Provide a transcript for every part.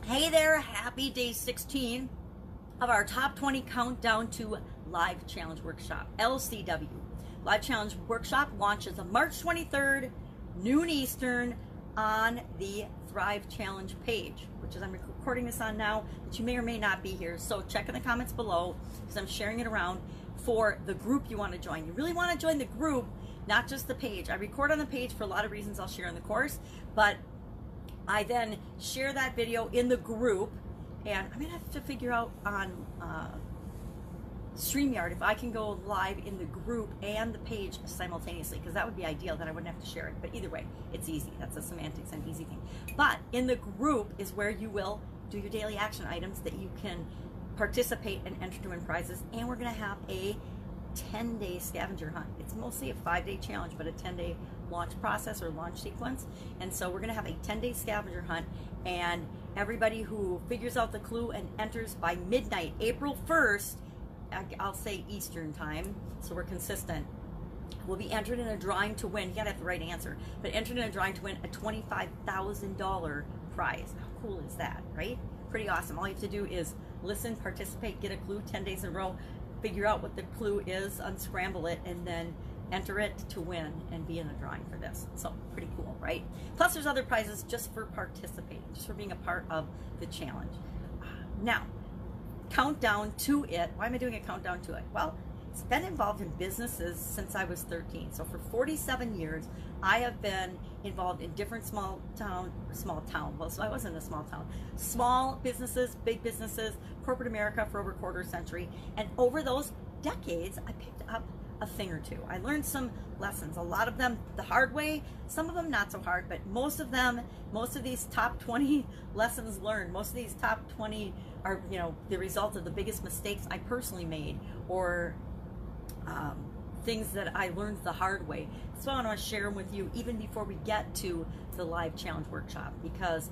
Hey there, happy day 16 of our top 20 countdown to Live Challenge Workshop, LCW. Live Challenge Workshop launches on March 23rd, noon Eastern, on the Thrive Challenge page, which is I'm recording this on now, but you may or may not be here. So check in the comments below because I'm sharing it around for the group you want to join. You really want to join the group, not just the page. I record on the page for a lot of reasons I'll share in the course, but I then share that video in the group, and I'm gonna have to figure out on StreamYard if I can go live in the group and the page simultaneously, because that would be ideal. Then I wouldn't have to share it. But either way, it's easy. That's a semantics and easy thing. But in the group is where you will do your daily action items that you can participate and enter to win prizes. And we're gonna have a 10-day scavenger hunt. It's mostly a 5-day challenge, but a 10-day launch process or launch sequence. And so we're going to have a 10-day scavenger hunt, and everybody who figures out the clue and enters by midnight, April 1st, I'll say Eastern time, so we're consistent, will be entered in a drawing to win. You gotta have the right answer, but entered in a drawing to win a $25,000 prize. How cool is that, right? Pretty awesome. All you have to do is listen, participate, get a clue 10 days in a row, figure out what the clue is, unscramble it, and then enter it to win and be in a drawing for this. So pretty cool, right? Plus there's other prizes just for participating, just for being a part of the challenge. Now, countdown to it. Why am I doing a countdown to it? Well, it's been involved in businesses since I was 13. So for 47 years, I have been involved in different small town, well, so I wasn't a small town, small businesses, big businesses, corporate America for over a quarter century. And over those decades, I picked up a thing or two. I learned some lessons, a lot of them the hard way, some of them not so hard, but most of these top 20 lessons learned, most of these top 20 are, the result of the biggest mistakes I personally made, or things that I learned the hard way. So I want to share them with you even before we get to the Live Challenge Workshop, because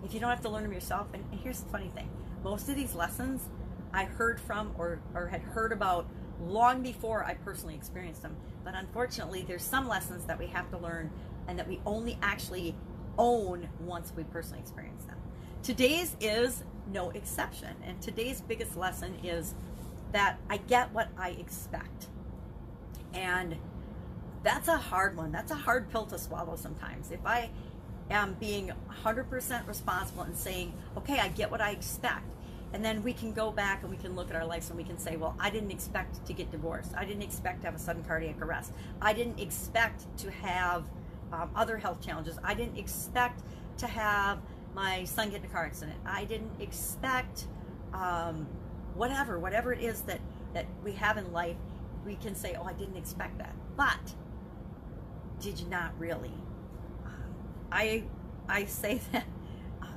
if you don't have to learn them yourself, and here's the funny thing, most of these lessons I heard from or had heard about long before I personally experienced them. But unfortunately, there's some lessons that we have to learn and that we only actually own once we personally experience them. Today's is no exception, and today's biggest lesson is that I get what I expect. And that's a hard one. That's a hard pill to swallow sometimes. If I am being 100% responsible and saying, okay, I get what I expect, and then we can go back and we can look at our lives and we can say, well, I didn't expect to get divorced. I didn't expect to have a sudden cardiac arrest. I didn't expect to have other health challenges. I didn't expect to have my son get in a car accident. I didn't expect whatever it is that we have in life. We can say, oh, I didn't expect that. But did you not really? I say that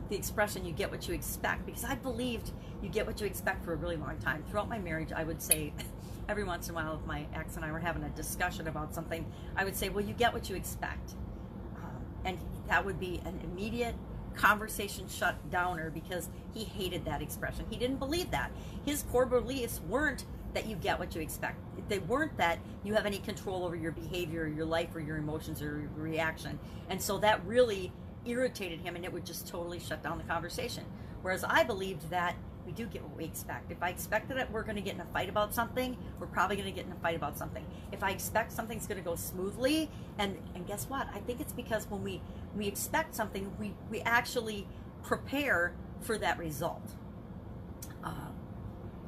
the expression, you get what you expect, because I believed you get what you expect for a really long time. Throughout my marriage, I would say, every once in a while, if my ex and I were having a discussion about something, I would say, well, you get what you expect. And that would be an immediate conversation shut downer, because he hated that expression. He didn't believe that. His core beliefs weren't that you get what you expect. They weren't that you have any control over your behavior, or your life, or your emotions, or your reaction. And so that really irritated him, and it would just totally shut down the conversation. Whereas I believed that we do get what we expect. If I expect that we're going to get in a fight about something, we're probably going to get in a fight about something. If I expect something's going to go smoothly, and guess what? I think it's because when we expect something, we actually prepare for that result.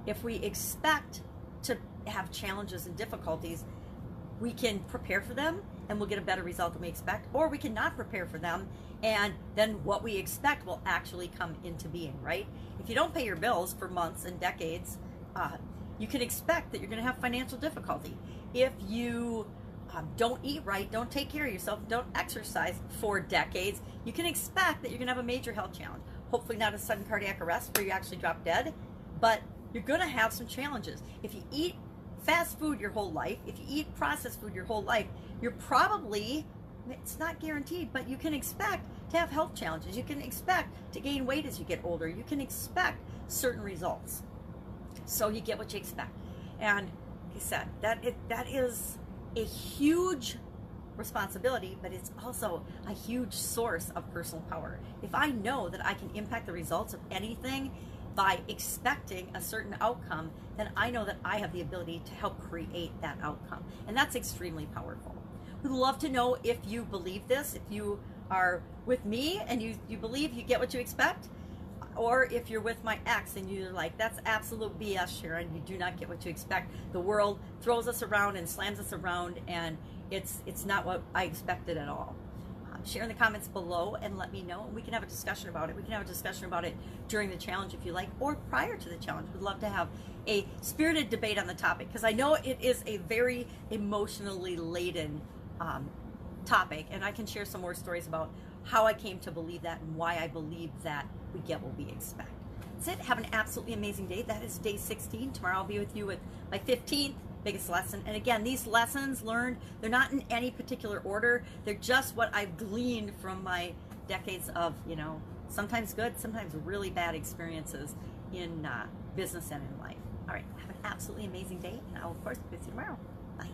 If we expect to have challenges and difficulties, we can prepare for them and we'll get a better result than we expect, or we can not prepare for them, and then what we expect will actually come into being, right? If you don't pay your bills for months and decades, you can expect that you're going to have financial difficulty. If you don't eat right, don't take care of yourself, don't exercise for decades, you can expect that you're going to have a major health challenge. Hopefully not a sudden cardiac arrest where you actually drop dead, but you're going to have some challenges. If you eat fast food your whole life, if you eat processed food your whole life, you're probably, it's not guaranteed, but you can expect to have health challenges. You can expect to gain weight as you get older. You can expect certain results. So you get what you expect. And like I said, that is a huge responsibility, but it's also a huge source of personal power. If I know that I can impact the results of anything by expecting a certain outcome, then I know that I have the ability to help create that outcome. And that's extremely powerful. We'd love to know if you believe this, if you are with me and you believe you get what you expect, or if you're with my ex and you're like, that's absolute BS, Sharon, you do not get what you expect. The world throws us around and slams us around, and it's not what I expected at all. Share in the comments below and let me know. We can have a discussion about it. We can have a discussion about it during the challenge if you like, or prior to the challenge. We'd love to have a spirited debate on the topic, because I know it is a very emotionally laden topic, and I can share some more stories about how I came to believe that and why I believe that we get what we expect. That's it. Have an absolutely amazing day. That is day 16. Tomorrow I'll be with you with my 15th biggest lesson. And again, these lessons learned, they're not in any particular order. They're just what I've gleaned from my decades of, sometimes good, sometimes really bad experiences in business and in life. All right. Have an absolutely amazing day. And I'll, of course, be with you tomorrow. Bye.